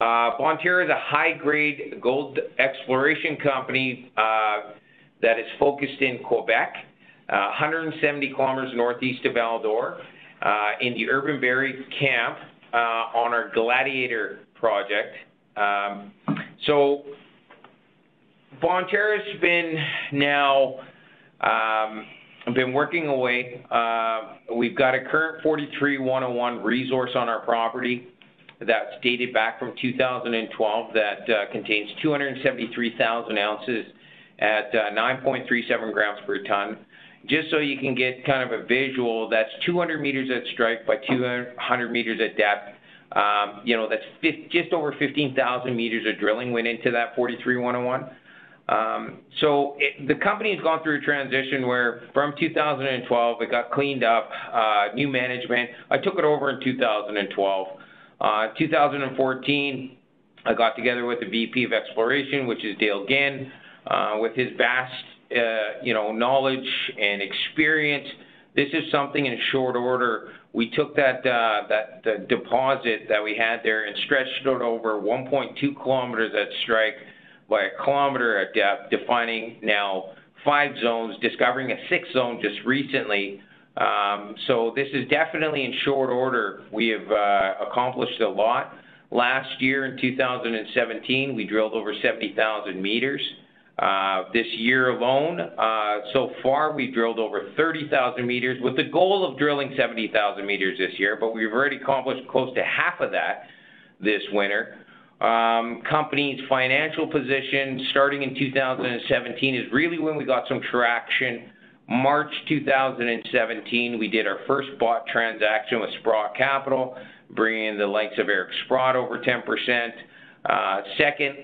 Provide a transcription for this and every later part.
Bonterra is a high-grade gold exploration company that is focused in Quebec, 170 kilometers northeast of Val-d'Or, in the Urban Berry camp on our Gladiator project. So Bonterra's been working away. We've got a current 43-101 resource on our property that's dated back from 2012 that contains 273,000 ounces at 9.37 grams per ton. Just so you can get kind of a visual, that's 200 meters at strike by 200 meters at depth. That's just over 15,000 meters of drilling went into that 43-101. The company has gone through a transition where from 2012, it got cleaned up, new management. I took it over in 2012. 2014, I got together with the VP of Exploration, which is Dale Ginn, with his vast, knowledge and experience. This is something in short order. We took that deposit that we had there and stretched it over 1.2 kilometers at strike by a kilometer at depth, defining now 5 zones, discovering a 6th zone just recently. So this is definitely in short order. We have accomplished a lot. Last year in 2017, we drilled over 70,000 meters. This year alone, so far we've drilled over 30,000 meters with the goal of drilling 70,000 meters this year, but we've already accomplished close to half of that this winter. Company's financial position starting in 2017 is really when we got some traction. March 2017, we did our first bought transaction with Sprott Capital, bringing in the likes of Eric Sprott over 10%. Second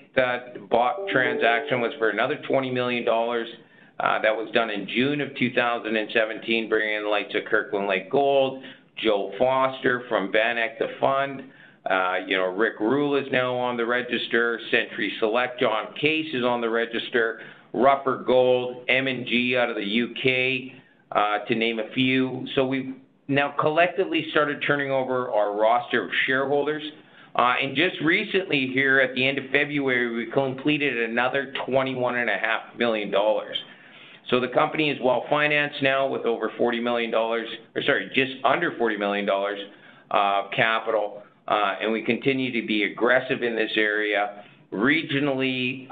bought transaction was for another $20 million. That was done in June of 2017, bringing in the likes of Kirkland Lake Gold, Joe Foster from Vanek the Fund. Rick Rule is now on the register. Century Select, John Case is on the register. Rupert Gold, M&G out of the UK, to name a few. So we've now collectively started turning over our roster of shareholders. And just recently here at the end of February, we completed another $21.5 million. So the company is well financed now with over $40 million, just under $40 million of capital. And we continue to be aggressive in this area. Regionally,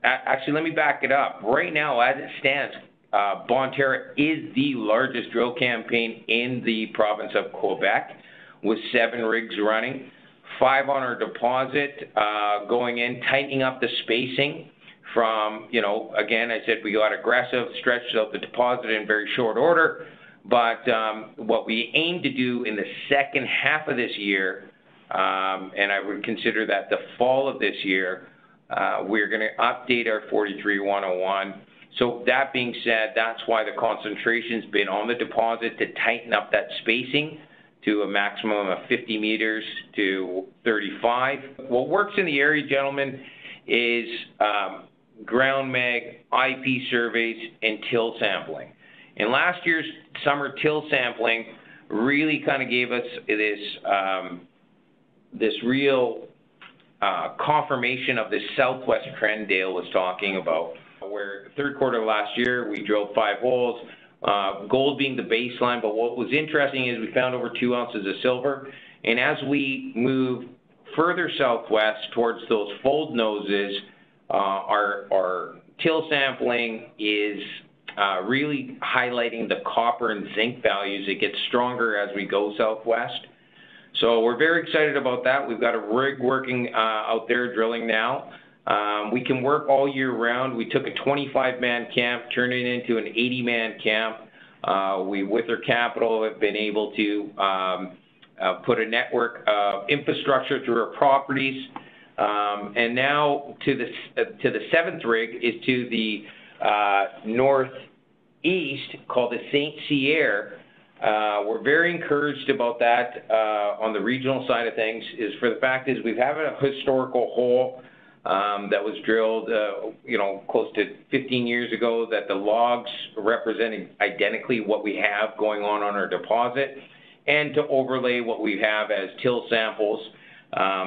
actually, let me back it up. Right now, as it stands, Bonterra is the largest drill campaign in the province of Quebec with 7 rigs running. 5 on our deposit, going in, tightening up the spacing from, again, I said we got aggressive, stretched out the deposit in very short order. But what we aim to do in the second half of this year, and I would consider that the fall of this year, we're going to update our 43-101. So that being said, that's why the concentration's been on the deposit to tighten up that spacing to a maximum of 50 meters to 35. What works in the area, gentlemen, is ground mag, IP surveys, and till sampling. And last year's summer till sampling really kind of gave us this real confirmation of this southwest trend Dale was talking about, where third quarter of last year we drilled 5 holes. Gold being the baseline, but what was interesting is we found over 2 ounces of silver. And as we move further southwest towards those fold noses, our till sampling is really highlighting the copper and zinc values. It gets stronger as we go southwest. So we're very excited about that. We've got a rig working out there drilling now. We can work all year round. We took a 25-man camp, turned it into an 80-man camp. We, with our capital, have been able to put a network of infrastructure through our properties. And now to the 7th rig is to the northeast, called the St. Cyr. We're very encouraged about that on the regional side of things. For the fact is we've had a historical hole that was drilled, close to 15 years ago, that the logs representing identically what we have going on our deposit, and to overlay what we have as till samples.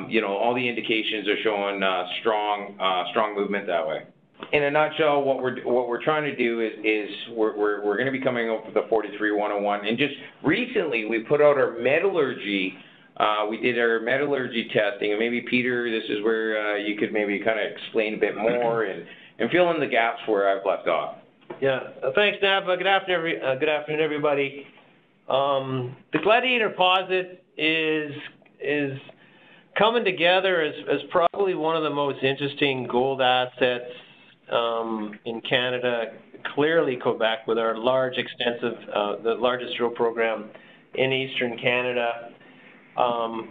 you know, all the indications are showing strong movement that way. In a nutshell, what we're trying to do is we're going to be coming up with the 43-101, and just recently we put out our metallurgy. We did our metallurgy testing, and maybe Peter, this is where you could maybe kind of explain a bit more and fill in the gaps where I've left off. Yeah, thanks, Nav. Good afternoon, everybody. The Gladiator deposit is coming together as probably one of the most interesting gold assets in Canada, clearly Quebec, with our large, extensive, the largest drill program in Eastern Canada.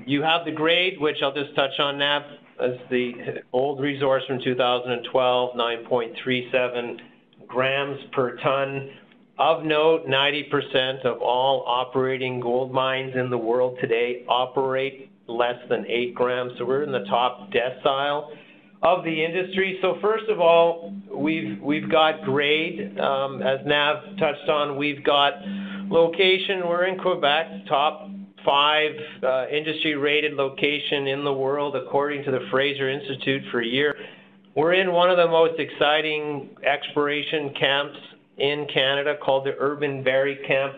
You have the grade, which I'll just touch on, Nav, as the old resource from 2012, 9.37 grams per ton. Of note, 90% of all operating gold mines in the world today operate less than 8 grams, so we're in the top decile of the industry. So first of all, we've got grade, as Nav touched on. We've got location. We're in Quebec, top 5 industry-rated location in the world, according to the Fraser Institute for a year. We're in one of the most exciting exploration camps in Canada called the Urban Berry Camp,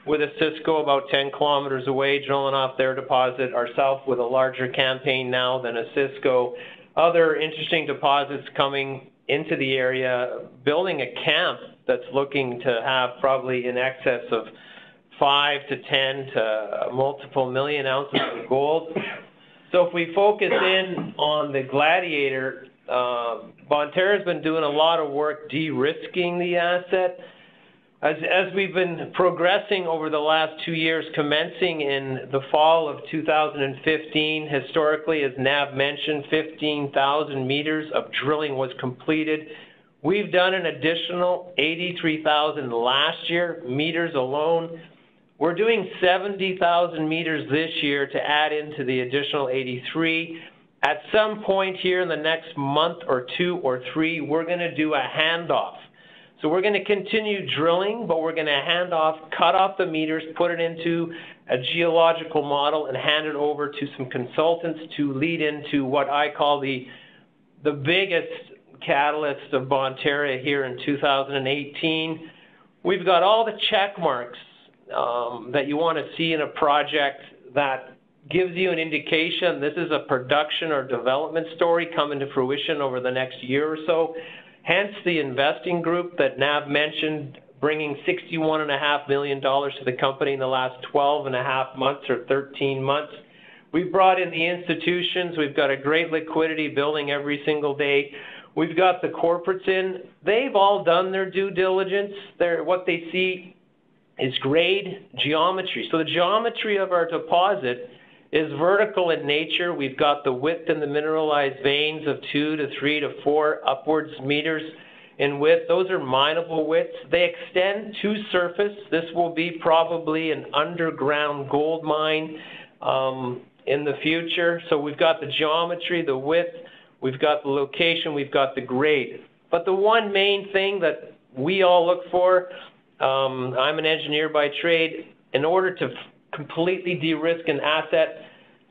with a Cisco about 10 kilometers away, drilling off their deposit, ourselves with a larger campaign now than a Cisco. Other interesting deposits coming into the area, building a camp that's looking to have probably in excess of 5 to 10 to multiple million ounces of gold. So if we focus in on the Gladiator, Bonterra has been doing a lot of work de-risking the asset. As we've been progressing over the last 2 years, commencing in the fall of 2015, historically, as Nav mentioned, 15,000 meters of drilling was completed. We've done an additional 83,000 last year, meters alone. We're doing 70,000 meters this year to add into the additional 83. At some point here in the next month or 2 or 3, we're going to do a handoff. So we're going to continue drilling, but we're going to hand off, cut off the meters, put it into a geological model, and hand it over to some consultants to lead into what I call the biggest catalyst of Bonterra here in 2018. We've got all the check marks that you want to see in a project that gives you an indication this is a production or development story coming to fruition over the next year or so. Hence the investing group that Nav mentioned, bringing $61.5 million to the company in the last 12.5 months or 13 months. We've brought in the institutions. We've got a great liquidity building every single day. We've got the corporates in. They've all done their due diligence. What they see is grade, geometry. So the geometry of our deposit is vertical in nature. We've got the width in the mineralized veins of 2 to 3 to 4 upwards meters in width. Those are mineable widths. They extend to surface. This will be probably an underground gold mine in the future. So we've got the geometry, the width, we've got the location, we've got the grade. But the one main thing that we all look for, I'm an engineer by trade, in order to completely de-risk an asset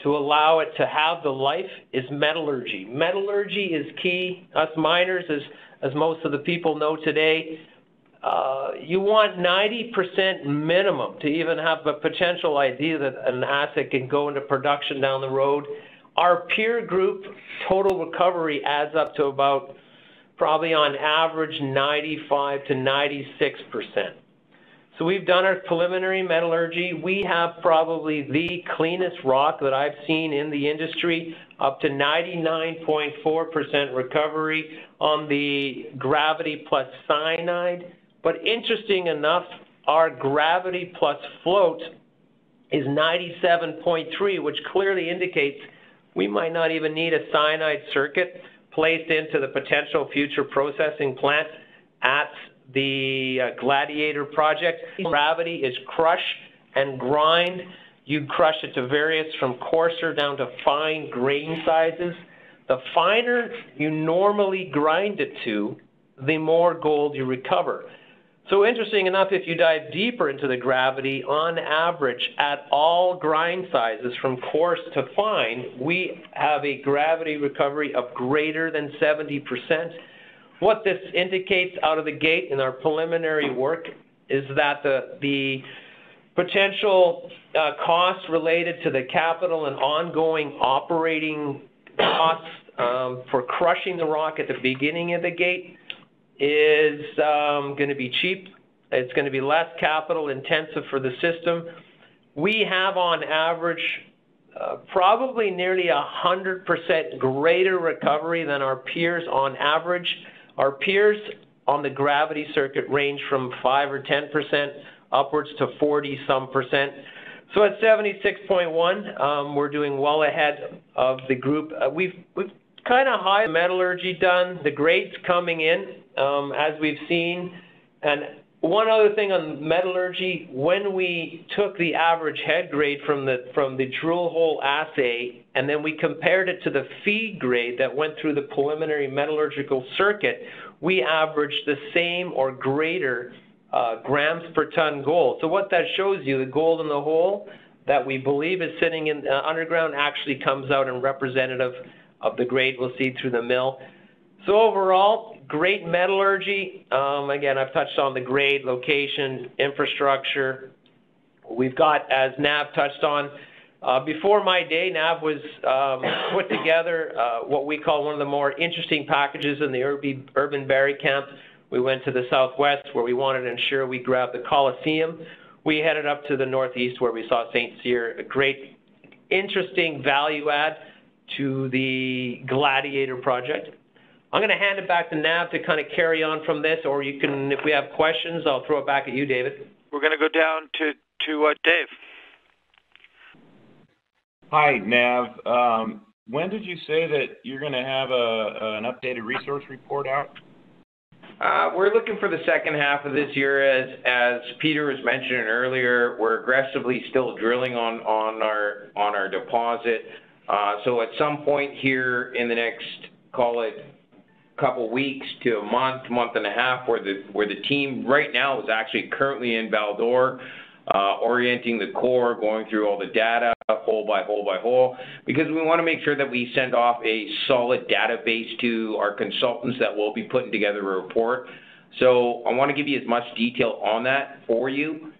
to allow it to have the life, is metallurgy. Metallurgy is key. Us miners, as most of the people know today, you want 90% minimum to even have a potential idea that an asset can go into production down the road. Our peer group total recovery adds up to about probably on average 95 to 96%. So we've done our preliminary metallurgy. We have probably the cleanest rock that I've seen in the industry, up to 99.4% recovery on the gravity plus cyanide. But interesting enough, our gravity plus float is 97.3, which clearly indicates we might not even need a cyanide circuit placed into the potential future processing plant at the Gladiator project. Gravity is crush and grind. You crush it to various from coarser down to fine grain sizes. The finer you normally grind it to, the more gold you recover. So interesting enough, if you dive deeper into the gravity, on average, at all grind sizes from coarse to fine, we have a gravity recovery of greater than 70%. What this indicates out of the gate in our preliminary work is that the potential costs related to the capital and ongoing operating costs for crushing the rock at the beginning of the gate is going to be cheap. It's going to be less capital intensive for the system. We have on average probably nearly 100% greater recovery than our peers on average. Our peers on the gravity circuit range from 5 or 10% upwards to 40-some%. So at 76.1, we're doing well ahead of the group. We've kind of high metallurgy done, the grades coming in as we've seen. And one other thing on metallurgy, when we took the average head grade from the drill hole assay and then we compared it to the feed grade that went through the preliminary metallurgical circuit, we averaged the same or greater grams per ton gold. So what that shows you, the gold in the hole that we believe is sitting in underground actually comes out and representative of the grade we'll see through the mill. So overall, great metallurgy. Again, I've touched on the grade, location, infrastructure. We've got, as Nav touched on, before my day, Nav was put together what we call one of the more interesting packages in the urban Barrie camp. We went to the southwest where we wanted to ensure we grabbed the Coliseum. We headed up to the northeast where we saw St. Cyr, a great, interesting value add to the Gladiator project. I'm going to hand it back to Nav to kind of carry on from this, or you can, if we have questions, I'll throw it back at you, David. We're going to go down to Dave. Hi, Nav. When did you say that you're going to have an updated resource report out? We're looking for the second half of this year. As Peter was mentioning earlier, we're aggressively still drilling on our deposit. So at some point here in the next, call it, couple weeks to a month and a half, where the team right now is actually currently in Val-d'Or, orienting the core, going through all the data, hole by hole by hole, because we want to make sure that we send off a solid database to our consultants that will be putting together a report. So I want to give you as much detail on that for you.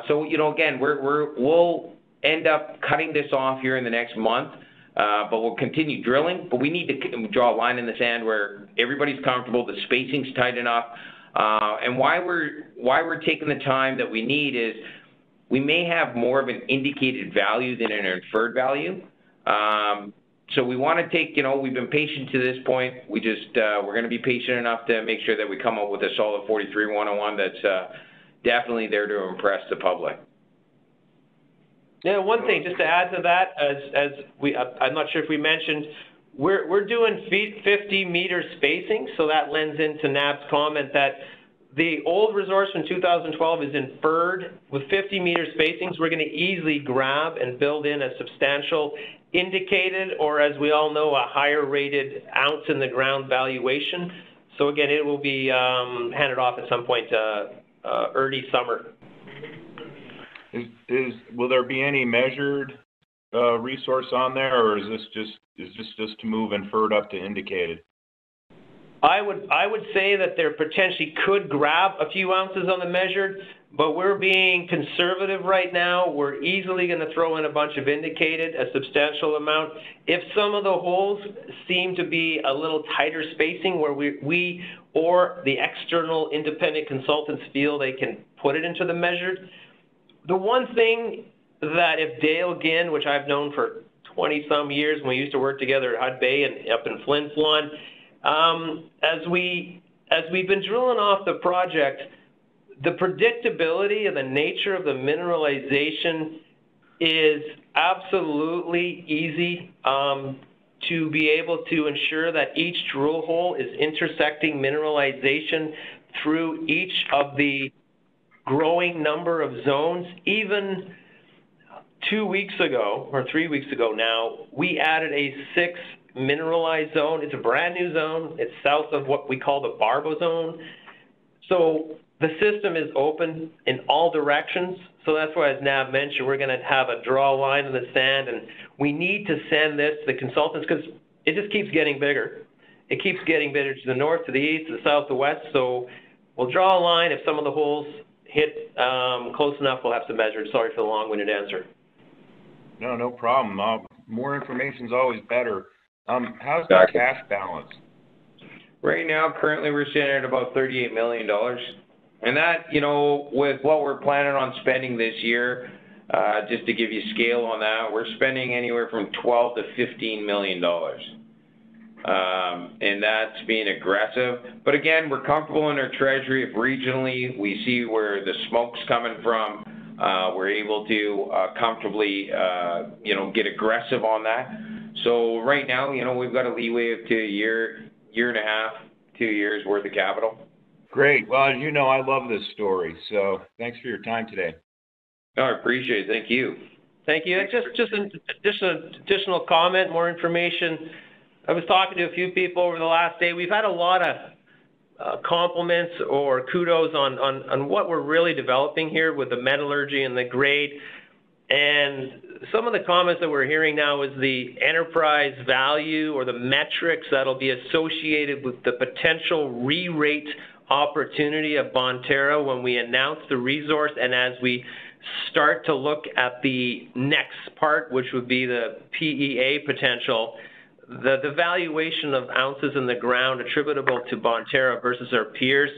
So, you know, again, we'll end up cutting this off here in the next month. But we'll continue drilling, but we need to draw a line in the sand where everybody's comfortable, the spacing's tight enough. And why we're taking the time that we need is we may have more of an indicated value than an inferred value. So we want to take, you know, we've been patient to this point. We just, we're going to be patient enough to make sure that we come up with a solid 43-101 that's definitely there to impress the public. Yeah, one thing just to add to that, as we, I'm not sure if we mentioned, we're doing 50-meter spacing, so that lends into Nav's comment that the old resource from 2012 is inferred. With 50-meter spacings, we're going to easily grab and build in a substantial indicated, or as we all know, a higher rated ounce in the ground valuation. So again, it will be handed off at some point early summer. Will there be any measured resource on there, or is this just to move inferred up to indicated? I would say that there potentially could grab a few ounces on the measured, but we're being conservative right now. We're easily going to throw in a bunch of indicated, a substantial amount. If some of the holes seem to be a little tighter spacing where we or the external independent consultants feel they can put it into the measured. The one thing that if Dale Ginn, which I've known for 20-some years, when we used to work together at Hud Bay and up in Flin Flon, as we've been drilling off the project, the predictability of the nature of the mineralization is absolutely easy to be able to ensure that each drill hole is intersecting mineralization through each of the growing number of zones. Even 2 weeks ago, or 3 weeks ago now, we added a 6th mineralized zone. It's a brand new zone. It's south of what we call the Barbo zone. So the system is open in all directions. So that's why, as Nav mentioned, we're going to have a draw line in the sand, and we need to send this to the consultants because it just keeps getting bigger. It keeps getting bigger to the north, to the east, to the south, to the west. So we'll draw a line. If some of the holes hit close enough, we'll have to measure it. Sorry for the long-winded answer. No problem. More information is always better. How's the cash balance? Right now, currently, we're sitting at about $38 million. And that, with what we're planning on spending this year, just to give you scale on that, we're spending anywhere from $12 to $15 million. And that's being aggressive. But again, we're comfortable in our treasury. If regionally we see where the smoke's coming from, we're able to comfortably, get aggressive on that. So right now, we've got a leeway of to a year and a half, 2 years worth of capital. Great. Well, as you know, I love this story. So thanks for your time today. No, I appreciate it. Thank you. Thank you. Just an additional comment, more information. I was talking to a few people over the last day. We've had a lot of compliments or kudos on what we're really developing here with the metallurgy and the grade. And some of the comments that we're hearing now is the enterprise value or the metrics that'll be associated with the potential re-rate opportunity of Bonterra when we announce the resource and as we start to look at the next part, which would be the PEA potential. The valuation of ounces in the ground attributable to Bonterra versus our peers,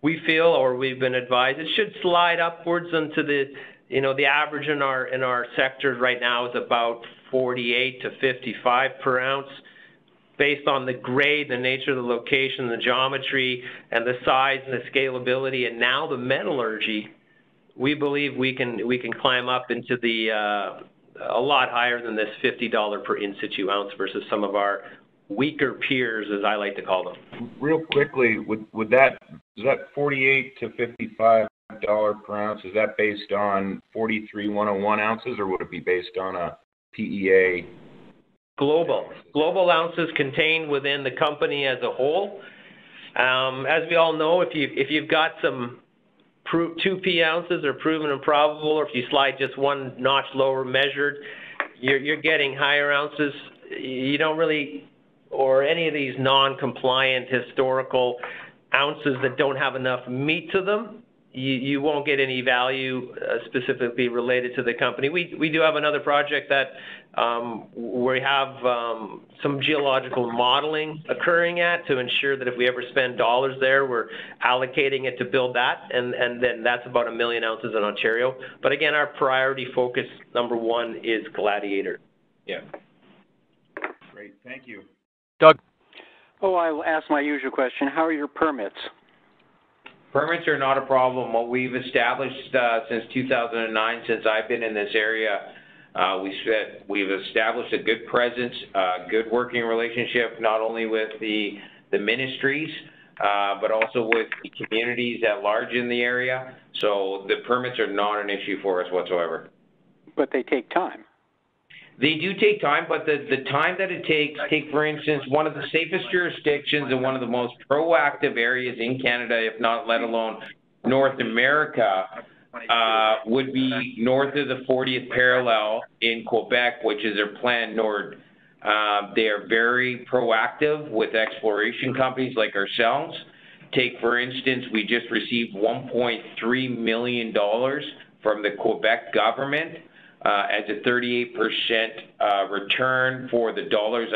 we feel, or we've been advised, it should slide upwards into the average in our sectors right now is about 48 to 55 per ounce. Based on the grade, the nature of the location, the geometry, and the size and the scalability, and now the metallurgy, we believe we can climb up into the a lot higher than this $50 per in situ ounce versus some of our weaker peers, as I like to call them. Real quickly, is that 48 to 55 per ounce? Is that based on 43,101 ounces, or would it be based on a PEA? Global ounces contained within the company as a whole. As we all know, if you've got some 2P ounces or proven and probable, or if you slide just one notch lower measured, you're getting higher ounces. You don't really, or any of these non-compliant historical ounces that don't have enough meat to them, you won't get any value specifically related to the company. We do have another project that we have some geological modeling occurring at to ensure that if we ever spend dollars there, we're allocating it to build that, and then that's about 1 million ounces in Ontario. But again, our priority focus number one is Gladiator. Yeah. Great, thank you. Doug. Oh, I will ask my usual question. How are your permits? Permits are not a problem. What we've established since 2009, since I've been in this area, we've established a good presence, good working relationship, not only with the ministries, but also with the communities at large in the area. So the permits are not an issue for us whatsoever. But they take time. They do take time, but the time that it takes, take for instance, one of the safest jurisdictions and one of the most proactive areas in Canada, if not let alone North America, would be north of the 40th parallel in Quebec, which is their Plan Nord. They are very proactive with exploration companies like ourselves. Take, for instance, we just received $1.3 million from the Quebec government as a 38% return for the dollars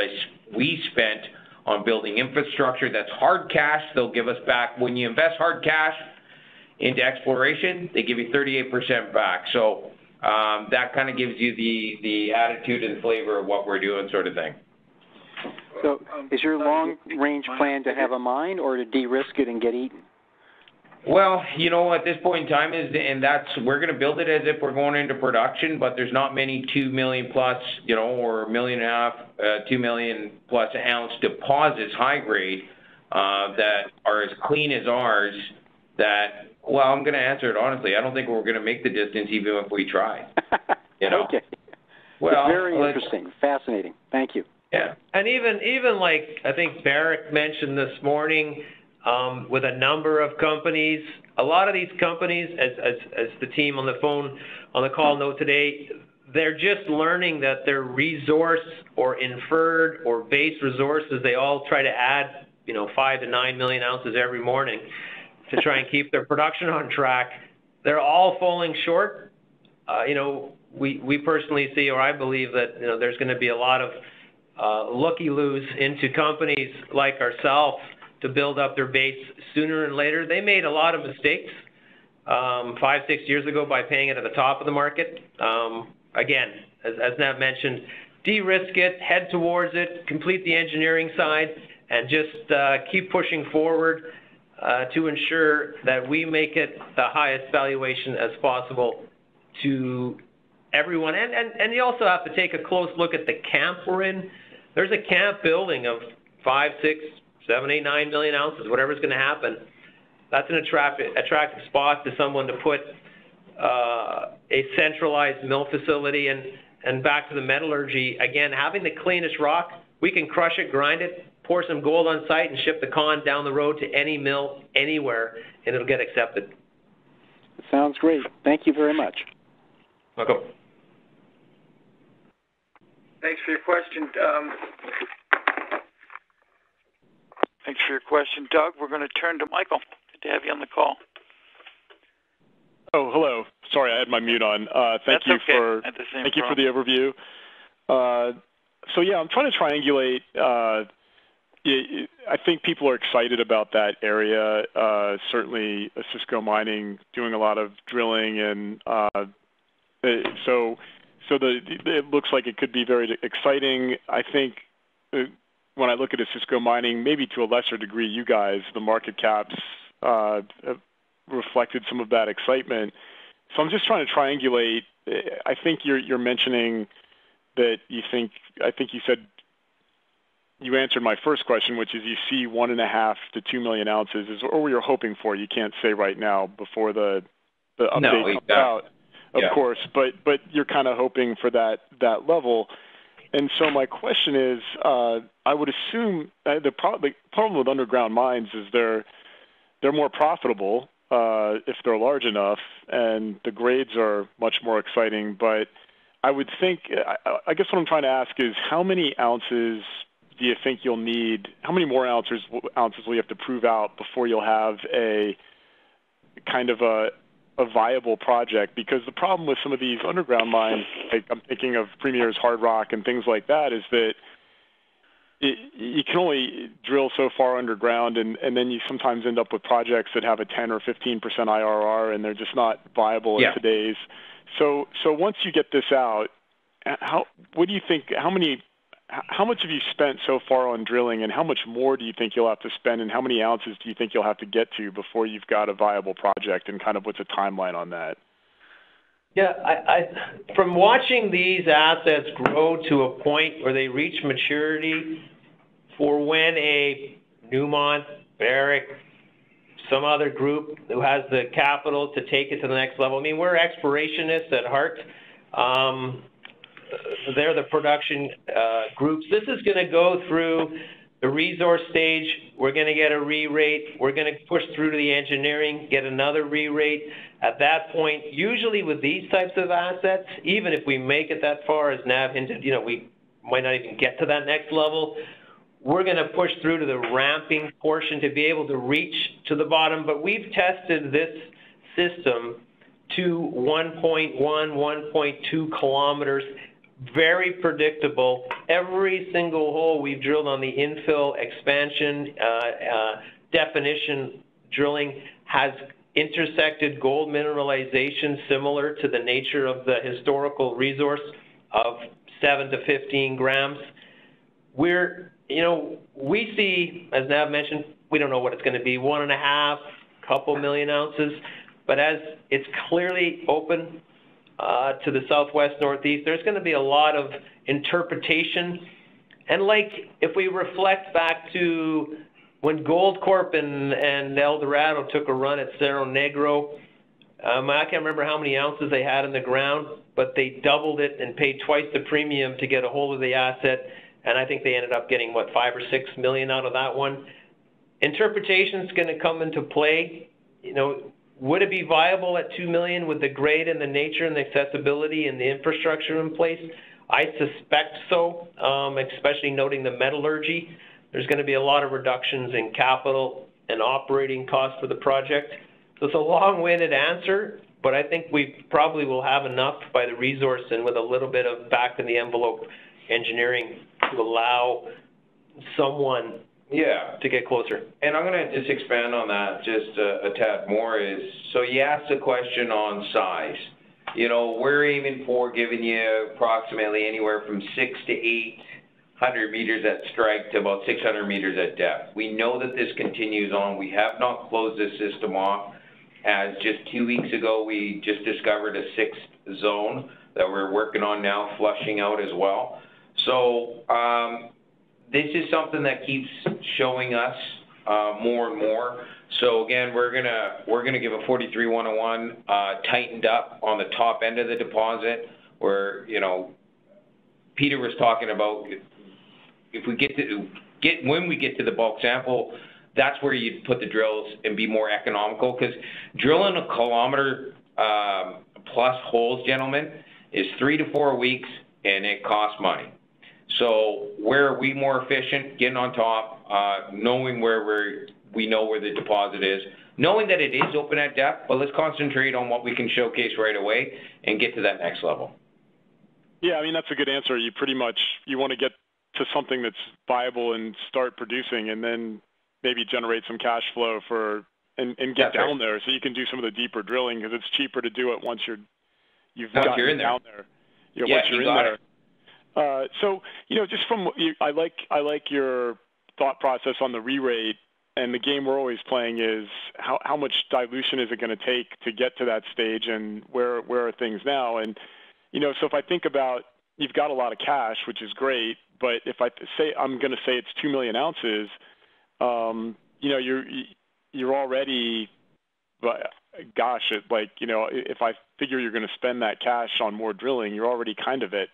we spent on building infrastructure. That's hard cash. They'll give us back. When you invest hard cash into exploration, they give you 38% back. So that kind of gives you the attitude and flavor of what we're doing, sort of thing. So is your long-range plan to have a mine or to de-risk it and get eaten? Well, at this point in time, we're going to build it as if we're going into production, but there's not many 2 million plus, or 1.5 million, 2 million plus ounce deposits, high grade, that are as clean as ours. Well, I'm going to answer it honestly. I don't think we're going to make the distance even if we try. Okay. Well, it's very interesting, fascinating. Thank you. Yeah. And even like I think Barrick mentioned this morning, with a number of companies, a lot of these companies, as the team on the phone on the call know today, they're just learning that their resource or inferred or base resources, they all try to add, 5 to 9 million ounces every morning to try and keep their production on track. They're all falling short. We personally see, or I believe that there's going to be a lot of looky-loos into companies like ourselves to build up their base sooner and later. They made a lot of mistakes 5-6 years ago by paying it at the top of the market. Again, as Nav mentioned, de-risk it, head towards it, complete the engineering side, and just keep pushing forward to ensure that we make it the highest valuation as possible to everyone. And you also have to take a close look at the camp we're in. There's a camp building of 5, 6, 7, 8, 9 million ounces, whatever's going to happen. That's an attractive spot to someone to put a centralized mill facility. And back to the metallurgy, again, having the cleanest rock, we can crush it, grind it, pour some gold on site, and ship the con down the road to any mill, anywhere, and it'll get accepted. Sounds great. Thank you very much. Welcome. Thanks for your question. Thanks for your question, Doug. We're going to turn to Michael. Good to have you on the call. Oh, hello. Sorry, I had my mute on. Thank you for the overview. So yeah, I'm trying to triangulate. I think people are excited about that area. Certainly, Osisko Mining doing a lot of drilling, and so it looks like it could be very exciting. I think when I look at Osisko Mining, maybe to a lesser degree, you guys, the market caps have reflected some of that excitement. So I'm just trying to triangulate. I think you're mentioning that I think you said, you answered my first question, which is you see 1.5 to 2 million ounces is what you're hoping for. You can't say right now before the update comes out, of course, but you're kind of hoping for that level. And so my question is, I would assume the problem with underground mines is they're more profitable if they're large enough, and the grades are much more exciting. But I would think, I guess what I'm trying to ask is, how many ounces do you think you'll need? How many more ounces will you have to prove out before you'll have a kind of a viable project? Because the problem with some of these underground mines, like I'm thinking of Premier's Hard Rock and things like that, is that you can only drill so far underground, and then you sometimes end up with projects that have a 10 or 15% IRR, and they're just not viable in today's. So once you get this out, what do you think? How much have you spent so far on drilling, and how much more do you think you'll have to spend, and how many ounces do you think you'll have to get to before you've got a viable project, and kind of what's a timeline on that? Yeah, from watching these assets grow to a point where they reach maturity, for when a Newmont, Barrick, some other group who has the capital to take it to the next level. I mean, we're explorationists at heart. They're the production groups. This is going to go through the resource stage. We're going to get a re-rate. We're going to push through to the engineering, get another re-rate. At that point, usually with these types of assets, even if we make it that far, as Nav hinted, we might not even get to that next level. We're going to push through to the ramping portion to be able to reach to the bottom. But we've tested this system to 1.1, 1.2 kilometers. Very predictable. Every single hole we've drilled on the infill expansion definition drilling has intersected gold mineralization similar to the nature of the historical resource of 7 to 15 grams. We see, as Nav mentioned, we don't know what it's going to be, 1.5, couple million ounces, but as it's clearly open to the southwest, northeast, there's going to be a lot of interpretation. And like, if we reflect back to when Goldcorp and El Dorado took a run at Cerro Negro, I can't remember how many ounces they had in the ground, but they doubled it and paid twice the premium to get a hold of the asset. And I think they ended up getting, 5 or 6 million out of that one. Interpretation's going to come into play. would it be viable at $2 million with the grade and the nature and the accessibility and the infrastructure in place? I suspect so, especially noting the metallurgy. There's going to be a lot of reductions in capital and operating costs for the project. So it's a long-winded answer, but I think we probably will have enough by the resource and with a little bit of back-in-the-envelope engineering to allow someone to get closer. And I'm going to just expand on that just a tad more is, so you asked a question on size. You know, we're aiming for giving you approximately anywhere from 600 to 800 meters at strike to about 600 meters at depth. We know that this continues on. We have not closed this system off. As just 2 weeks ago, we just discovered a 6th zone that we're working on now, flushing out as well. So this is something that keeps showing us more and more. So again, we're gonna give a 43-101 tightened up on the top end of the deposit, where, you know, Peter was talking about if we when we get to the bulk sample, that's where you'd put the drills and be more economical, because drilling a kilometer plus holes, gentlemen, is 3 to 4 weeks and it costs money. So where are we more efficient? Getting on top, knowing where we know where the deposit is, knowing that it is open at depth, but let's concentrate on what we can showcase right away and get to that next level. Yeah, I mean, that's a good answer. You pretty much, you want to get to something that's viable and start producing, and then maybe generate some cash flow and get down there so you can do some of the deeper drilling, because it's cheaper to do it once you've gotten down there. You know, once you're in there. So, you know, just from I like your thought process on the re-rate, and the game we're always playing is how much dilution is it going to take to get to that stage, and where are things now? And, you know, so if I think about, you've got a lot of cash, which is great, but if I'm going to say it's 2 million ounces, you know, you're already, gosh, you know, if I figure you're going to spend that cash on more drilling, you're already kind of at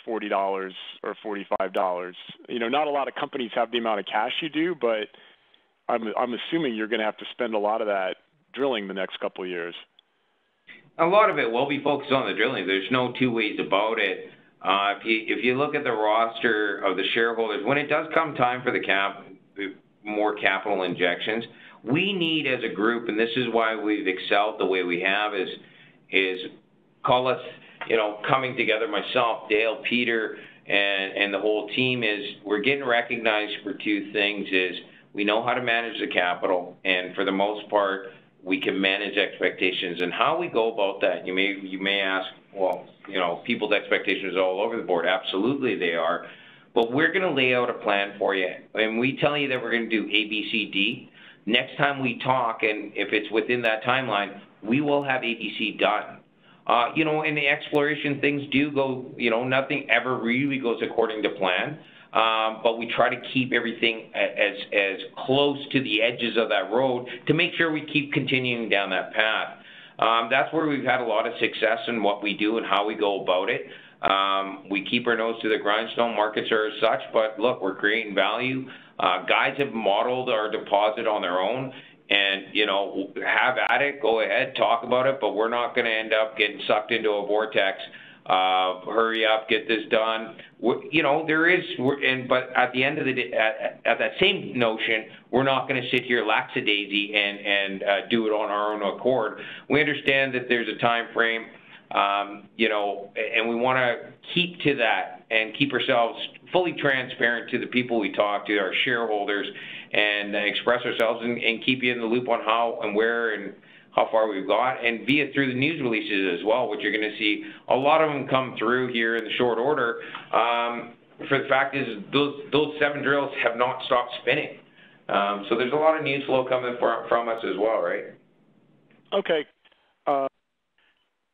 $40 or $45. You know, not a lot of companies have the amount of cash you do, but I'm assuming you're going to have to spend a lot of that drilling the next couple of years. A lot of it will be focused on the drilling. There's no two ways about it. If you look at the roster of the shareholders, when it does come time for the more capital injections, we need as a group, and this is why we've excelled the way we have, is call us, you know, coming together, myself, Dale, Peter, and the whole team, is we're getting recognized for two things. Is we know how to manage the capital, and for the most part, we can manage expectations. And how we go about that, you may ask, well, you know, people's expectations are all over the board. Absolutely they are. But we're going to lay out a plan for you. And we tell you that we're going to do A, B, C, D. Next time we talk, and if it's within that timeline, we will have ABC done. You know, in the exploration, things do go, you know, nothing ever really goes according to plan. But we try to keep everything as close to the edges of that road to make sure we keep continuing down that path. That's where we've had a lot of success in what we do and how we go about it. We keep our nose to the grindstone. Markets are as such, but look, we're creating value. Guys have modeled our deposit on their own, and, you know, have at it, go ahead, talk about it, but we're not going to end up getting sucked into a vortex. Hurry up, get this done. You know, but at the end of the day, at that same notion, we're not going to sit here lackadaisy and do it on our own accord. We understand that there's a time frame, you know, and we want to keep to that and keep ourselves fully transparent to the people we talk to, our shareholders, and express ourselves and keep you in the loop on how and where and how far we've got, and via through the news releases as well, which you're going to see a lot of them come through here in the short order. For the fact is, those 7 drills have not stopped spinning. So there's a lot of news flow coming from us as well, right? Okay.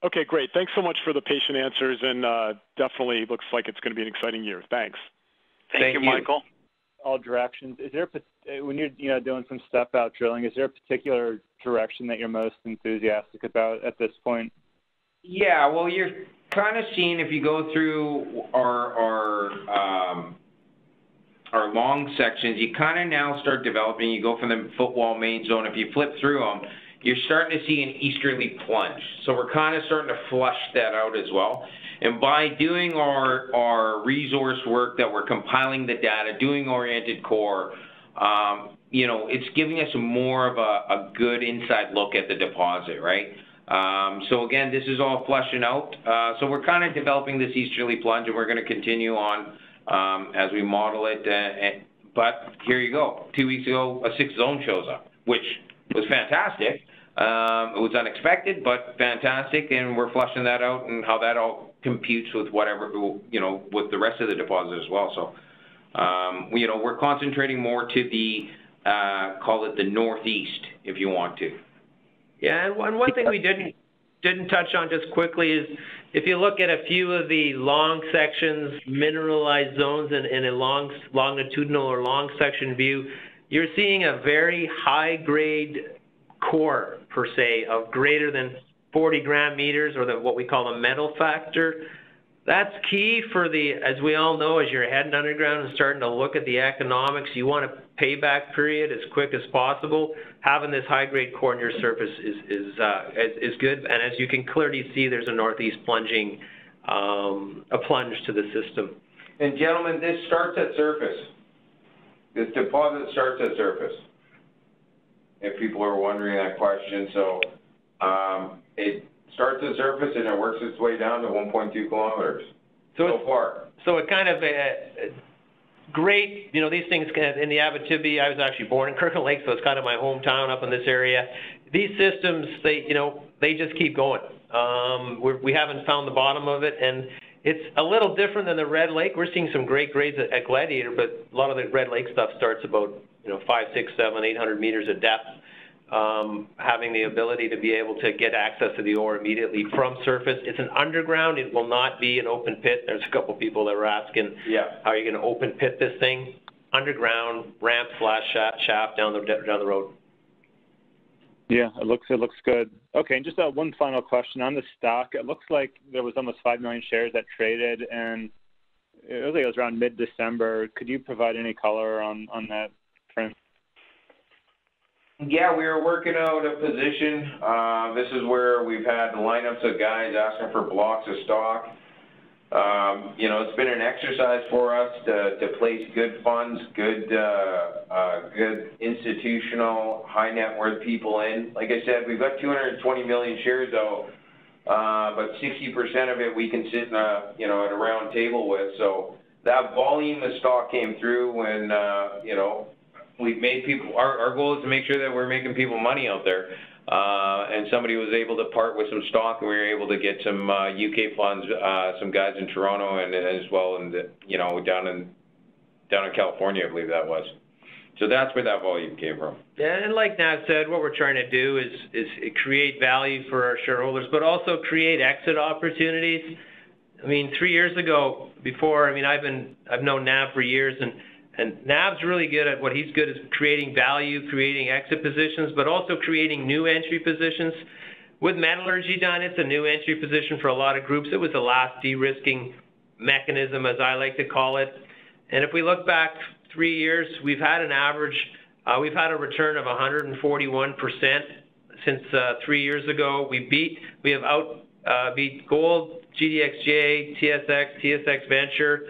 Okay, great. Thanks so much for the patient answers, and definitely looks like it's going to be an exciting year. Thanks. Thank you, Michael. All directions. Is there, when you're doing some step out drilling, is there a particular direction that you're most enthusiastic about at this point? Yeah, well, you're kind of seeing, if you go through our long sections, you kind of now start developing. You go from the footwall main zone. If you flip through them, you're starting to see an easterly plunge. So we're kind of starting to flush that out as well. And by doing our resource work that we're compiling the data, doing oriented core, you know, it's giving us more of a good inside look at the deposit, right? So again, this is all flushing out. So we're kind of developing this easterly plunge, and we're going to continue on as we model it. But here you go. 2 weeks ago, a 6th zone shows up, which was fantastic. It was unexpected, but fantastic, and we're flushing that out and how that all computes with whatever, you know, with the rest of the deposit as well. So, you know, we're concentrating more to the, call it the northeast, if you want to. Yeah, and one thing we didn't touch on just quickly is if you look at a few of the long sections, mineralized zones in a longitudinal or long section view, you're seeing a very high grade core per se of greater than 40 gram meters, or what we call the metal factor. That's key for the, as we all know, as you're heading underground and starting to look at the economics, you want a payback period as quick as possible. Having this high-grade core on your surface is good, and as you can clearly see, there's a northeast plunging, a plunge to the system. And gentlemen, this starts at surface. This deposit starts at surface, if people are wondering that question. So it starts at surface and it works its way down to 1.2 kilometers so far. So it kind of great, you know, these things in the Abitibi. I was actually born in Kirkland Lake, so it's kind of my hometown up in this area. These systems, they just keep going. We haven't found the bottom of it, and it's a little different than the Red Lake. We're seeing some great grades at Gladiator, but a lot of the Red Lake stuff starts about 5, 6, 7, 800 meters of depth. Having the ability to be able to get access to the ore immediately from surface. It's an underground. It will not be an open pit. There's a couple people that were asking, how are you going to open pit this thing? Underground, ramp / shaft down the road. Yeah, it looks good. Okay, and just one final question on the stock. It looks like there was almost 5 million shares that traded, and it was like it was around mid-December. Could you provide any color on that trend? Yeah, we were working out a position. This is where we've had lineups of guys asking for blocks of stock. It's been an exercise for us to place good funds, good institutional, high net worth people in. Like I said, we've got 220 million shares out, but 60% of it we can sit in at a round table with. So that volume of stock came through when, we've made people, our goal is to make sure that we're making people money out there. And somebody was able to part with some stock, and we were able to get some UK funds, some guys in Toronto and as well, and down in California, I believe that was. So that's where that volume came from. Yeah, and like Nav said, what we're trying to do is create value for our shareholders, but also create exit opportunities. I mean, 3 years ago, I've known Nav for years, and Nav's really good at what he's good at, creating value, creating exit positions, but also creating new entry positions. With metallurgy done, it's a new entry position for a lot of groups. It was the last de-risking mechanism, as I like to call it. And if we look back 3 years, we've had an average, we've had a return of 141% since 3 years ago. We have beat gold, GDXJ, TSX Venture.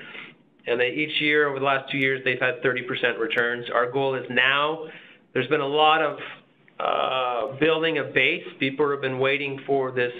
And each year over the last 2 years, they've had 30% returns. Our goal is now, there's been a lot of building a base. People have been waiting for this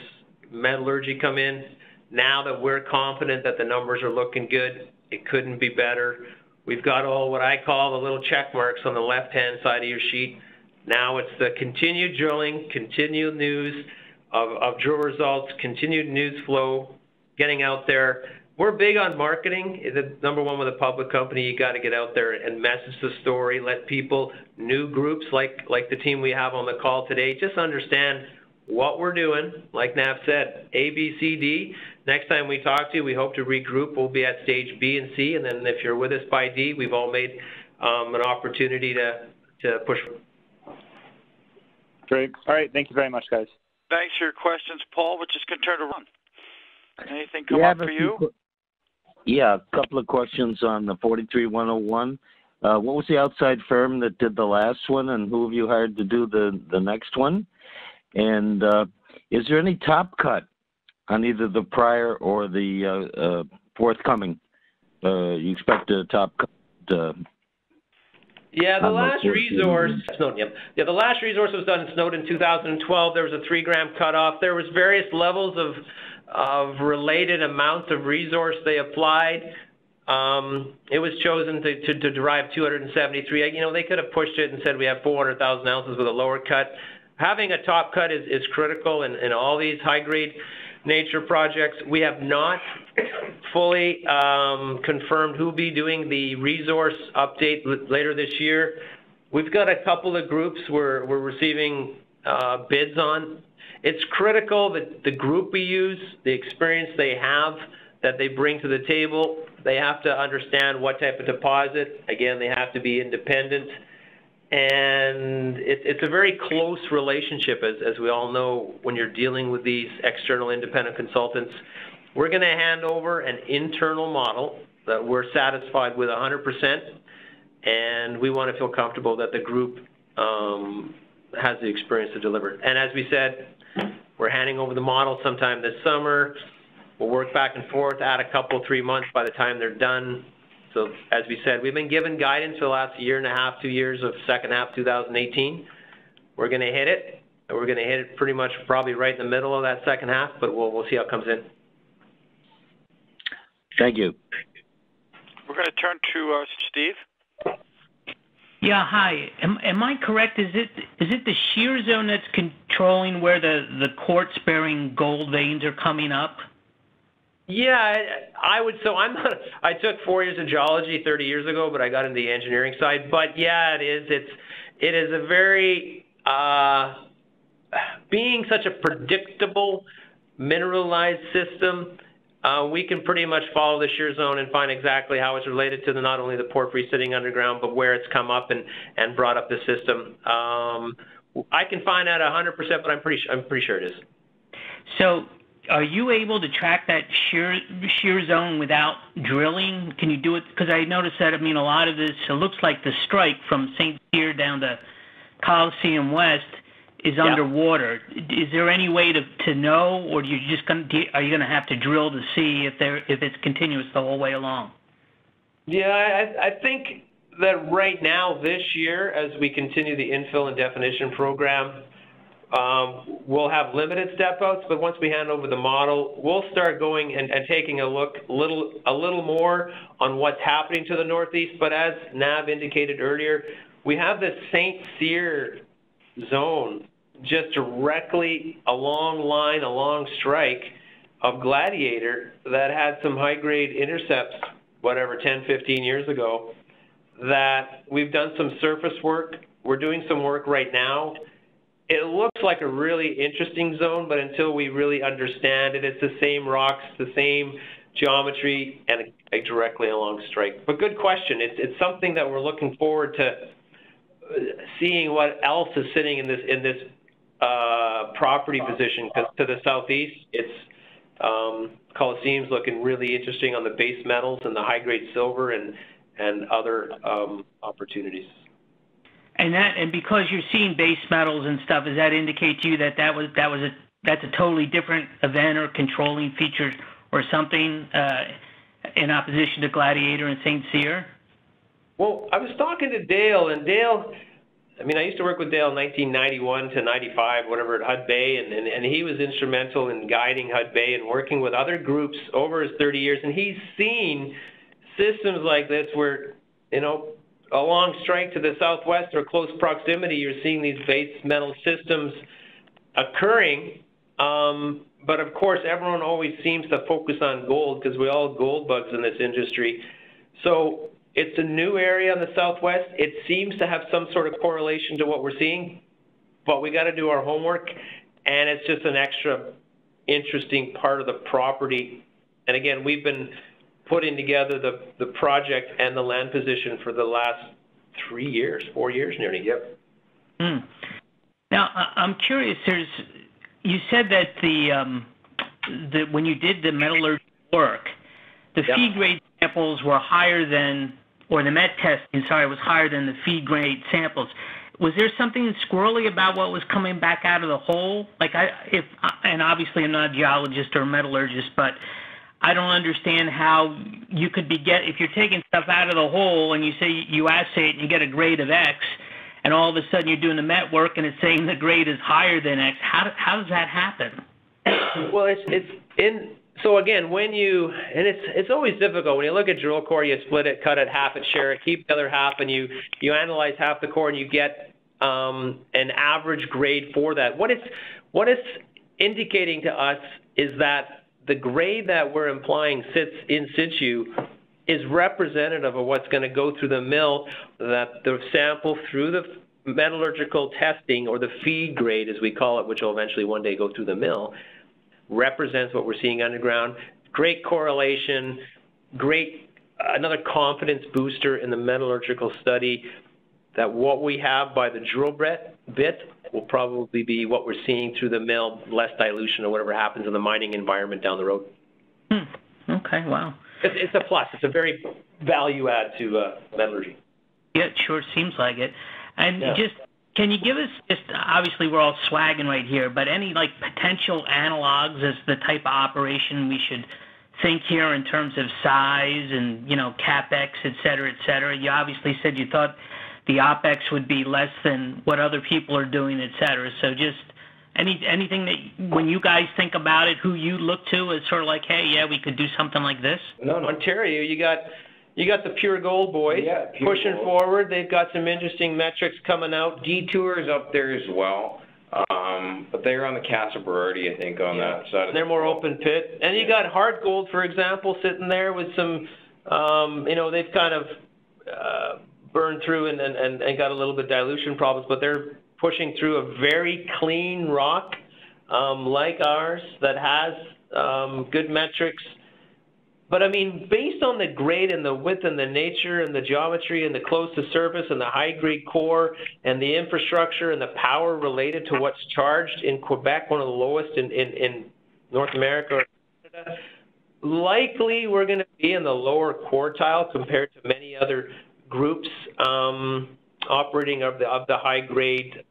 metallurgy come in. Now that we're confident that the numbers are looking good, it couldn't be better. We've got all what I call the little check marks on the left-hand side of your sheet. Now it's the continued drilling, continued news of drill results, continued news flow, getting out there. We're big on marketing. Number one, with a public company, you got to get out there and message the story, let people, new groups like the team we have on the call today, just understand what we're doing. Like Nav said, A, B, C, D. Next time we talk to you, we hope to regroup. We'll be at stage B and C, and then if you're with us by D, we've all made an opportunity to push. Great. All right. Thank you very much, guys. Thanks for your questions, Paul. We're just going to turn to Ron. Anything come up for you? Yeah, a couple of questions on the 43101. What was the outside firm that did the last one, and who have you hired to do the next one? And is there any top cut on either the prior or the forthcoming? You expect a top cut? Yeah, the last resource, Snowden, yeah, the last resource was done in Snowden in 2012. There was a 3-gram cutoff. There was various levels of related amounts of resource they applied. It was chosen to derive 273. You know, they could have pushed it and said we have 400,000 ounces with a lower cut. Having a top cut is critical in all these high-grade nature projects. We have not fully confirmed who will be doing the resource update later this year. We've got a couple of groups we're receiving bids on. It's critical that the group we use, the experience they have, that they bring to the table, they have to understand what type of deposit. Again, they have to be independent. And it's a very close relationship, as we all know, when you're dealing with these external independent consultants. We're going to hand over an internal model that we're satisfied with 100%, and we want to feel comfortable that the group has the experience to deliver. And as we said, we're handing over the model sometime this summer. We'll work back and forth, add a couple, 3 months by the time they're done. So as we said, we've been given guidance for the last year and a half, 2 years of second half 2018. We're going to hit it, and we're going to hit it pretty much probably right in the middle of that second half, but we'll see how it comes in. Thank you. We're going to turn to Steve. Yeah, hi. Am I correct? Is it the shear zone that's controlling where the quartz-bearing gold veins are coming up? Yeah, I would. So I took 4 years of geology 30 years ago, but I got into the engineering side. But yeah, it is. It is a very being such a predictable mineralized system. We can pretty much follow the shear zone and find exactly how it's related to not only the porphyry sitting underground, but where it's come up and brought up the system. I can find out 100%, but I'm pretty sure it is. So, are you able to track that shear zone without drilling? Can you do it? Because I noticed that, a lot of this, it looks like the strike from St. Cyr down to Coliseum West is underwater. Is there any way to know, or are you going to have to drill to see if it's continuous the whole way along? Yeah, I think that right now, this year, as we continue the infill and definition program, we'll have limited step outs, but once we hand over the model, we'll start going and taking a look a little more on what's happening to the northeast. But as Nav indicated earlier, we have this St. Cyr zone just directly along strike of Gladiator that had some high-grade intercepts, 10, 15 years ago, that we've done some surface work. We're doing some work right now. It looks like a really interesting zone, but until we really understand it, it's the same rocks, the same geometry, and directly along strike. But good question. It's something that we're looking forward to seeing what else is sitting in this property position. Because to the southeast, it's Coliseum's looking really interesting on the base metals and the high-grade silver and other opportunities. And because you're seeing base metals and stuff, does that indicate to you that's a totally different event or controlling feature or something in opposition to Gladiator and St. Cyr? Well, I was talking to Dale, and Dale, I used to work with Dale in 1991 to 95, whatever, at Hud Bay, and he was instrumental in guiding Hud Bay and working with other groups over his 30 years, and he's seen systems like this where, along strike to the southwest or close proximity, you're seeing these base metal systems occurring. But of course, everyone always seems to focus on gold because we all gold bugs in this industry. So it's a new area in the southwest. It seems to have some sort of correlation to what we're seeing, but we got to do our homework, and it's just an extra interesting part of the property. And again, we've been putting together the project and the land position for the last 4 years nearly. Yep. Now, I'm curious. You said that when you did the metallurgy work, the feed grade samples were higher than, or the met testing, was higher than the feed grade samples. was there something squirrely about what was coming back out of the hole? Like and obviously I'm not a geologist or a metallurgist, but I don't understand how you could if you're taking stuff out of the hole and you say you assay it and you get a grade of X, and all of a sudden you're doing the met work and it's saying the grade is higher than X. How does that happen? Well, so again, it's always difficult when you look at drill core. You split it, cut it, half it, share it, keep the other half, and you analyze half the core and you get an average grade for that. What it's indicating to us is that the grade that we're implying sits in situ is representative of what's going to go through the mill, that the sample through the metallurgical testing, or the feed grade as we call it, which will eventually one day go through the mill, represents what we're seeing underground. Great correlation, another confidence booster in the metallurgical study that what we have by the drill bit will probably be what we're seeing through the mill, less dilution or whatever happens in the mining environment down the road. Okay, wow. It's a plus. It's a very value add to metallurgy. Yeah, it sure seems like it. And can you give us, obviously we're all swagging right here, but any potential analogs as the type of operation we should think here in terms of size and, CapEx, et cetera, et cetera? You obviously said you thought the OpEx would be less than what other people are doing, et cetera. So just anything that, when you guys think about it, who you look to as sort of like, hey, yeah, we could do something like this? No, Ontario, you got the Pure Gold boys pushing forward. They've got some interesting metrics coming out. Detour's up there as well, but they're on the Casa Berardi, I think, on that side. They're more open pit. And you got Hard Gold, for example, sitting there with some, they've kind of burned through and got a little bit dilution problems, but they're pushing through a very clean rock like ours that has good metrics. But I mean, based on the grade and the width and the nature and the geometry and the close to surface and the high grade core and the infrastructure and the power related to what's charged in Quebec, one of the lowest in North America or Canada, likely we're going to be in the lower quartile compared to many other groups operating of the high grade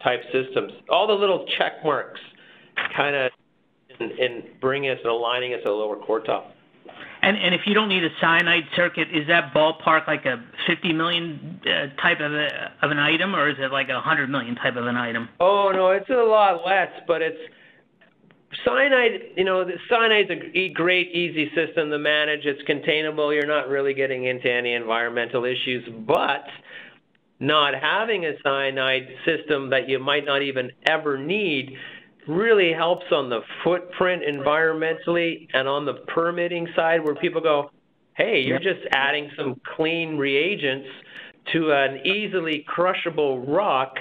type systems. All the little check marks kind of in bringing us and aligning us to the lower quartile. And if you don't need a cyanide circuit, is that ballpark like a 50 million type of an item, or is it like a 100 million type of an item? Oh no, it's a lot less, but it's cyanide. The cyanide's a great, easy system to manage. It's containable. You're not really getting into any environmental issues, but not having a cyanide system that you might not even ever need really helps on the footprint environmentally and on the permitting side, where people go, hey, you're just adding some clean reagents to an easily crushable rock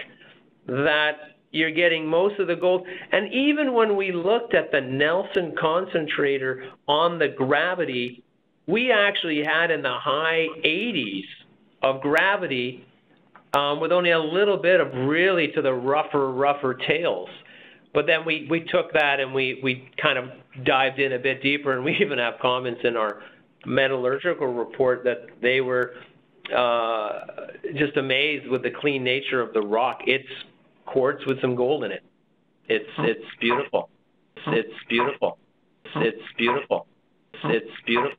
that you're getting most of the gold. And even when we looked at the Nelson concentrator on the gravity, we actually had in the high 80s of gravity with only a little bit of really to the rougher tails. But then we took that and we kind of dived in a bit deeper, and we even have comments in our metallurgical report that they were just amazed with the clean nature of the rock. It's quartz with some gold in it. It's beautiful. It's beautiful. It's beautiful. It's beautiful.